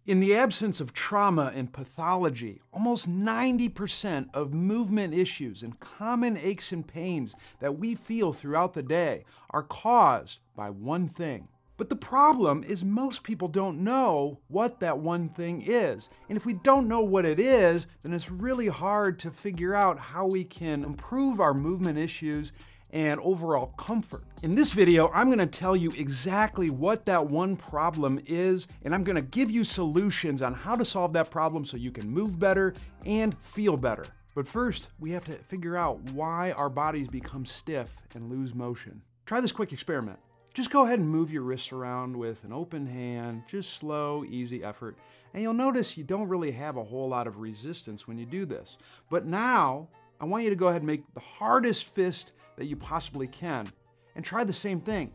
In the absence of trauma and pathology, almost 90% of movement issues and common aches and pains that we feel throughout the day are caused by one thing. But the problem is most people don't know what that one thing is. And if we don't know what it is, then it's really hard to figure out how we can improve our movement issues and overall comfort. In this video, I'm gonna tell you exactly what that one problem is, and I'm gonna give you solutions on how to solve that problem so you can move better and feel better. But first, we have to figure out why our bodies become stiff and lose motion. Try this quick experiment. Just go ahead and move your wrists around with an open hand, just slow, easy effort, and you'll notice you don't really have a whole lot of resistance when you do this. But now, I want you to go ahead and make the hardest fist that you possibly can, and try the same thing.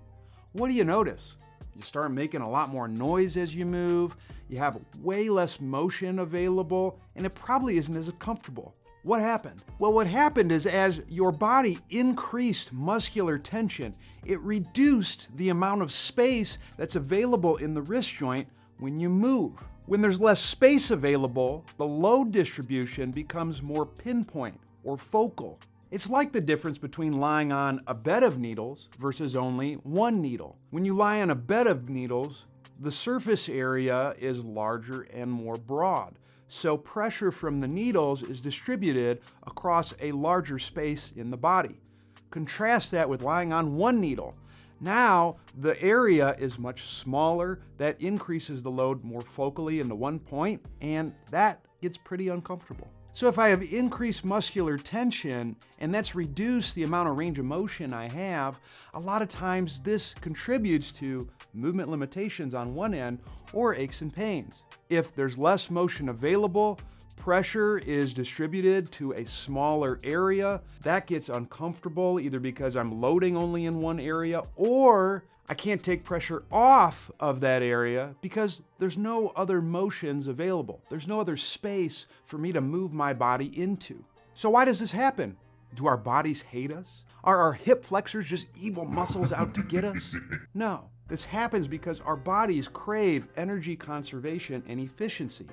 What do you notice? You start making a lot more noise as you move, you have way less motion available, and it probably isn't as comfortable. What happened? Well, what happened is as your body increased muscular tension, it reduced the amount of space that's available in the wrist joint when you move. When there's less space available, the load distribution becomes more pinpoint or focal. It's like the difference between lying on a bed of needles versus only one needle. When you lie on a bed of needles, the surface area is larger and more broad. So pressure from the needles is distributed across a larger space in the body. Contrast that with lying on one needle. Now the area is much smaller. That increases the load more focally into one point, and that gets pretty uncomfortable. So if I have increased muscular tension and that's reduced the amount of range of motion I have, a lot of times this contributes to movement limitations on one end or aches and pains. If there's less motion available, pressure is distributed to a smaller area. That gets uncomfortable either because I'm loading only in one area or I can't take pressure off of that area because there's no other motions available. There's no other space for me to move my body into. So why does this happen? Do our bodies hate us? Are our hip flexors just evil muscles out to get us? No. This happens because our bodies crave energy conservation and efficiency.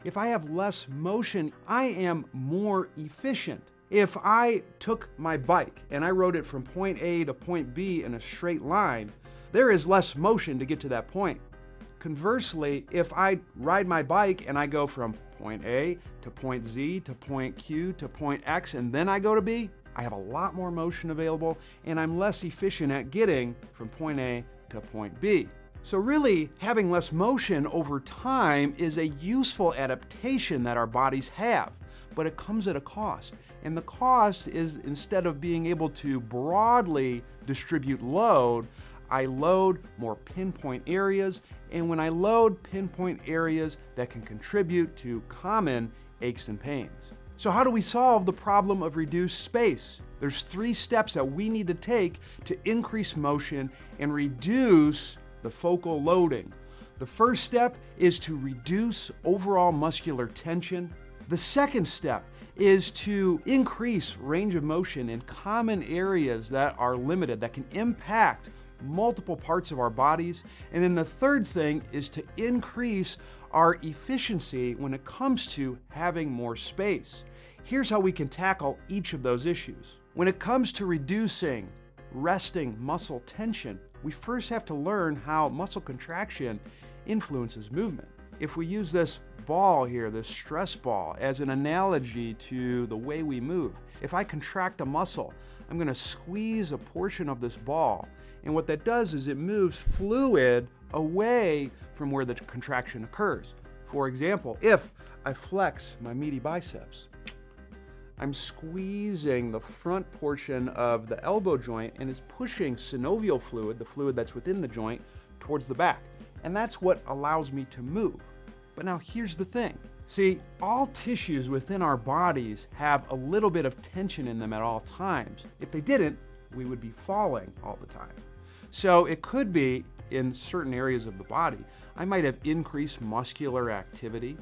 If I have less motion, I am more efficient. If I took my bike and I rode it from point A to point B in a straight line, there is less motion to get to that point. Conversely, if I ride my bike and I go from point A to point Z to point Q to point X and then I go to B, I have a lot more motion available and I'm less efficient at getting from point A to point B. So really, having less motion over time is a useful adaptation that our bodies have, but it comes at a cost. And the cost is instead of being able to broadly distribute load, I load more pinpoint areas, and when I load pinpoint areas, that can contribute to common aches and pains. So how do we solve the problem of reduced space? There's 3 steps that we need to take to increase motion and reduce the focal loading. The first step is to reduce overall muscular tension. The second step is to increase range of motion in common areas that are limited, that can impact multiple parts of our bodies. And then the third thing is to increase our efficiency when it comes to having more space. Here's how we can tackle each of those issues. When it comes to reducing resting muscle tension, we first have to learn how muscle contraction influences movement. If we use this ball here, this stress ball, as an analogy to the way we move, if I contract a muscle, I'm going to squeeze a portion of this ball, and what that does is it moves fluid away from where the contraction occurs. For example, if I flex my meaty biceps, I'm squeezing the front portion of the elbow joint and it's pushing synovial fluid, the fluid that's within the joint, towards the back. And that's what allows me to move. But now here's the thing. See, all tissues within our bodies have a little bit of tension in them at all times. If they didn't, we would be falling all the time. So it could be in certain areas of the body, I might have increased muscular activity,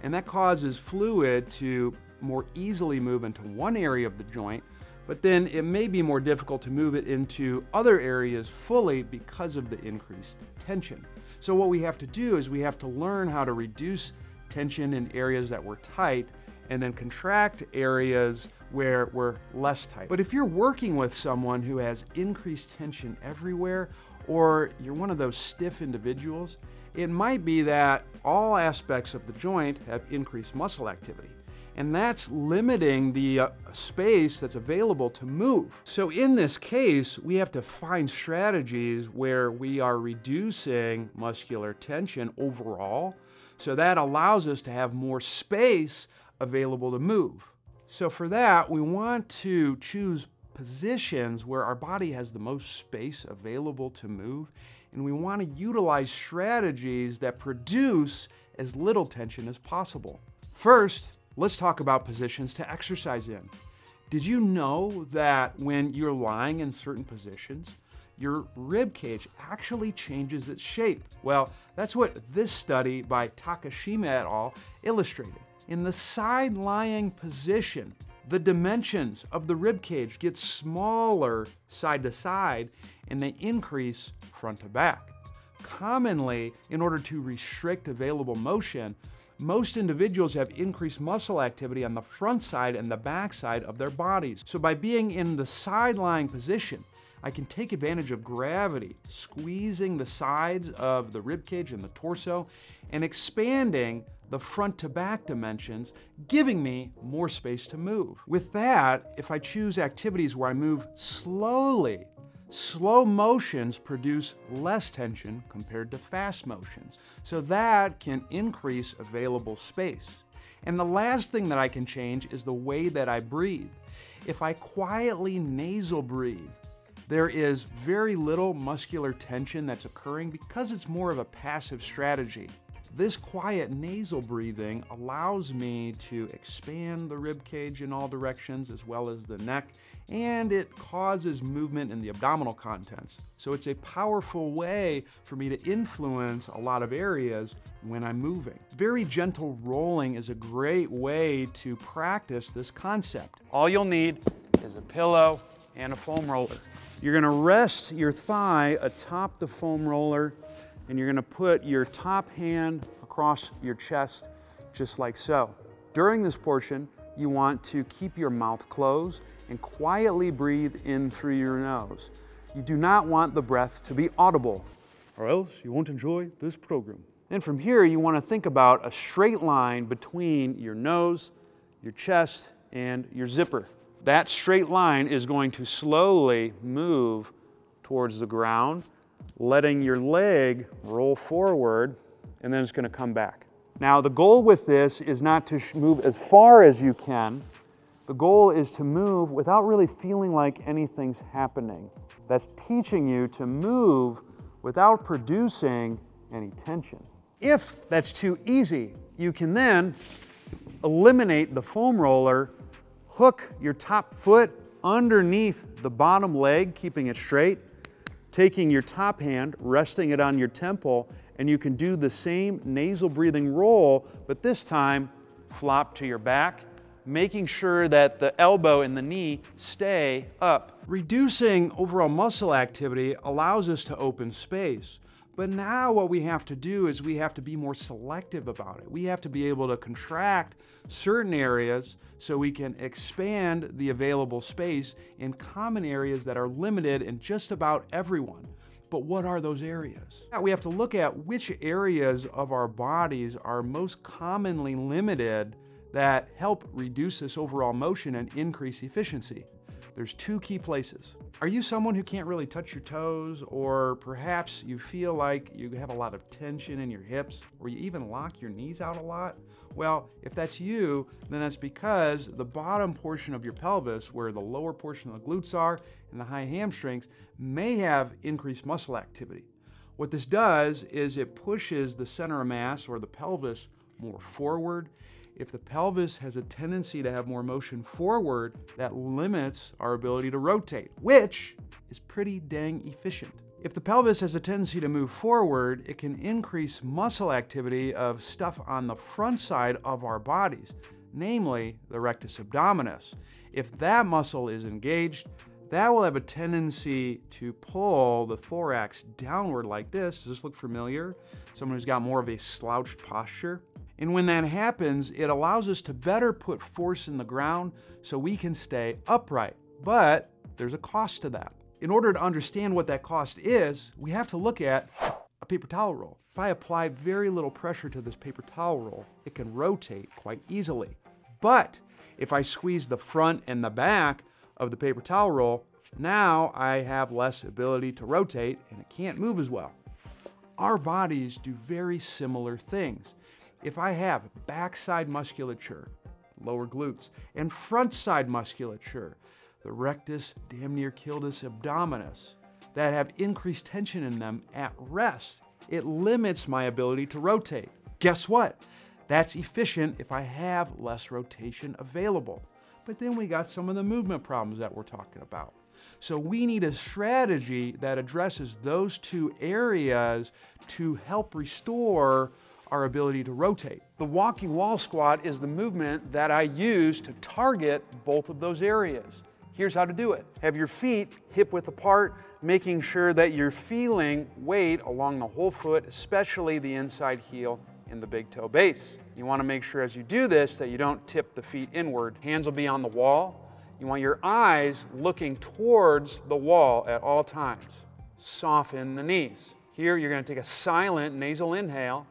and that causes fluid to more easily move into one area of the joint, but then it may be more difficult to move it into other areas fully because of the increased tension. So what we have to do is we have to learn how to reduce tension in areas that were tight and then contract areas where we're less tight. But if you're working with someone who has increased tension everywhere, or you're one of those stiff individuals, it might be that all aspects of the joint have increased muscle activity. And that's limiting the space that's available to move. So in this case, we have to find strategies where we are reducing muscular tension overall, so that allows us to have more space available to move. So for that, we want to choose positions where our body has the most space available to move, and we want to utilize strategies that produce as little tension as possible. First, let's talk about positions to exercise in. Did you know that when you're lying in certain positions, your rib cage actually changes its shape? Well, that's what this study by Takashima et al. Illustrated. In the side-lying position, the dimensions of the rib cage get smaller side to side, and they increase front to back. Commonly, in order to restrict available motion, most individuals have increased muscle activity on the front side and the back side of their bodies. So by being in the side-lying position, I can take advantage of gravity, squeezing the sides of the rib cage and the torso, and expanding the front to back dimensions, giving me more space to move. With that, if I choose activities where I move slowly, slow motions produce less tension compared to fast motions. So that can increase available space. And the last thing that I can change is the way that I breathe. If I quietly nasal breathe, there is very little muscular tension that's occurring because it's more of a passive strategy. This quiet nasal breathing allows me to expand the rib cage in all directions as well as the neck, and it causes movement in the abdominal contents. So it's a powerful way for me to influence a lot of areas when I'm moving. Very gentle rolling is a great way to practice this concept. All you'll need is a pillow and a foam roller. You're gonna rest your thigh atop the foam roller, and you're gonna put your top hand across your chest, just like so. During this portion, you want to keep your mouth closed and quietly breathe in through your nose. You do not want the breath to be audible, or else you won't enjoy this program. And from here, you wanna think about a straight line between your nose, your chest, and your zipper. That straight line is going to slowly move towards the ground, letting your leg roll forward, and then it's going to come back. Now, the goal with this is not to move as far as you can. The goal is to move without really feeling like anything's happening. That's teaching you to move without producing any tension. If that's too easy, you can then eliminate the foam roller, hook your top foot underneath the bottom leg, keeping it straight, taking your top hand, resting it on your temple, and you can do the same nasal breathing roll, but this time flop to your back, making sure that the elbow and the knee stay up. Reducing overall muscle activity allows us to open space. But now what we have to do is we have to be more selective about it. We have to be able to contract certain areas so we can expand the available space in common areas that are limited in just about everyone. But what are those areas? We have to look at which areas of our bodies are most commonly limited that help reduce this overall motion and increase efficiency. There's two key places. Are you someone who can't really touch your toes, or perhaps you feel like you have a lot of tension in your hips, or you even lock your knees out a lot? Well, if that's you, then that's because the bottom portion of your pelvis, where the lower portion of the glutes are and the high hamstrings, may have increased muscle activity. What this does is it pushes the center of mass, or the pelvis, more forward. If the pelvis has a tendency to have more motion forward, that limits our ability to rotate, which is pretty dang efficient. If the pelvis has a tendency to move forward, it can increase muscle activity of stuff on the front side of our bodies, namely the rectus abdominis. If that muscle is engaged, that will have a tendency to pull the thorax downward like this. Does this look familiar? Someone who's got more of a slouched posture. And when that happens, it allows us to better put force in the ground so we can stay upright. But there's a cost to that. In order to understand what that cost is, we have to look at a paper towel roll. If I apply very little pressure to this paper towel roll, it can rotate quite easily. But if I squeeze the front and the back of the paper towel roll, now I have less ability to rotate and it can't move as well. Our bodies do very similar things. If I have backside musculature, lower glutes, and front side musculature, the rectus, damn near gluteus abdominis, that have increased tension in them at rest, it limits my ability to rotate. Guess what? That's efficient if I have less rotation available. But then we got some of the movement problems that we're talking about. So we need a strategy that addresses those two areas to help restore our ability to rotate. The walking wall squat is the movement that I use to target both of those areas. Here's how to do it. Have your feet hip width apart, making sure that you're feeling weight along the whole foot, especially the inside heel and the big toe base. You want to make sure as you do this that you don't tip the feet inward. Hands will be on the wall. You want your eyes looking towards the wall at all times. Soften the knees. Here you're going to take a silent nasal inhale.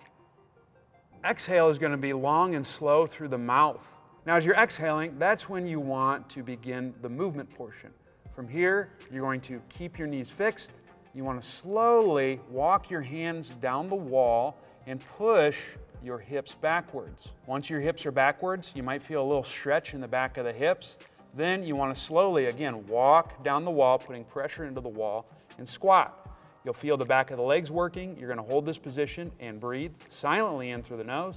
Exhale is going to be long and slow through the mouth. Now as you're exhaling, that's when you want to begin the movement portion. From here, you're going to keep your knees fixed. You want to slowly walk your hands down the wall and push your hips backwards. Once your hips are backwards, you might feel a little stretch in the back of the hips. Then you want to slowly, again, walk down the wall, putting pressure into the wall, and squat. You'll feel the back of the legs working. You're going to hold this position and breathe silently in through the nose.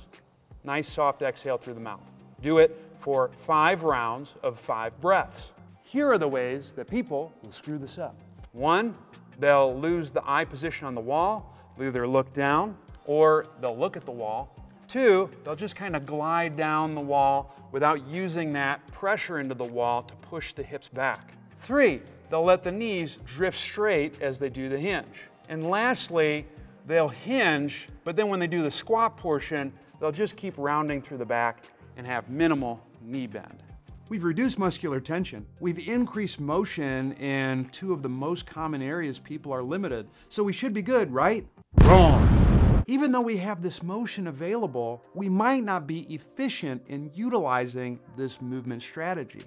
Nice soft exhale through the mouth. Do it for 5 rounds of 5 breaths. Here are the ways that people will screw this up. 1, they'll lose the eye position on the wall. They'll either look down or they'll look at the wall. 2, they'll just kind of glide down the wall without using that pressure into the wall to push the hips back. 3, they'll let the knees drift straight as they do the hinge. And lastly, they'll hinge, but then when they do the squat portion, they'll just keep rounding through the back and have minimal knee bend. We've reduced muscular tension. We've increased motion in 2 of the most common areas people are limited. So we should be good, right? Wrong. Even though we have this motion available, we might not be efficient in utilizing this movement strategy.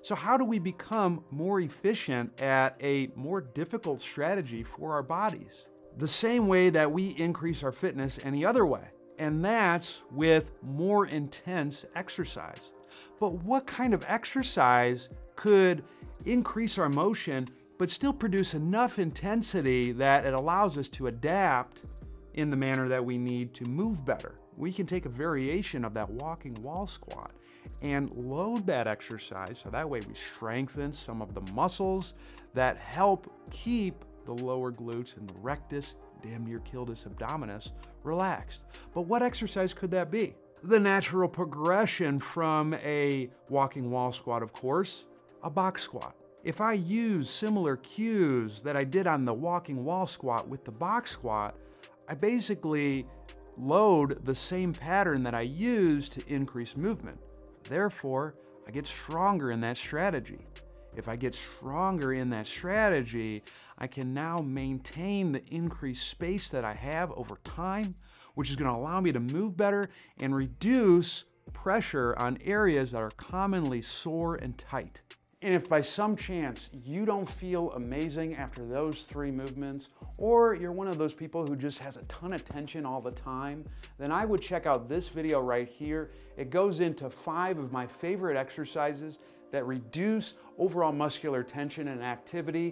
So how do we become more efficient at a more difficult strategy for our bodies? The same way that we increase our fitness any other way, and that's with more intense exercise. But what kind of exercise could increase our motion but still produce enough intensity that it allows us to adapt in the manner that we need to move better? We can take a variation of that walking wall squat and load that exercise so that way we strengthen some of the muscles that help keep the lower glutes and the rectus, damn near gluteus abdominis, relaxed. But what exercise could that be? The natural progression from a walking wall squat, of course, a box squat. If I use similar cues that I did on the walking wall squat with the box squat, I basically load the same pattern that I use to increase movement. Therefore, I get stronger in that strategy. If I get stronger in that strategy, I can now maintain the increased space that I have over time, which is going to allow me to move better and reduce pressure on areas that are commonly sore and tight. And if by some chance you don't feel amazing after those 3 movements, or you're one of those people who just has a ton of tension all the time, then I would check out this video right here. It goes into 5 of my favorite exercises that reduce overall muscular tension and activity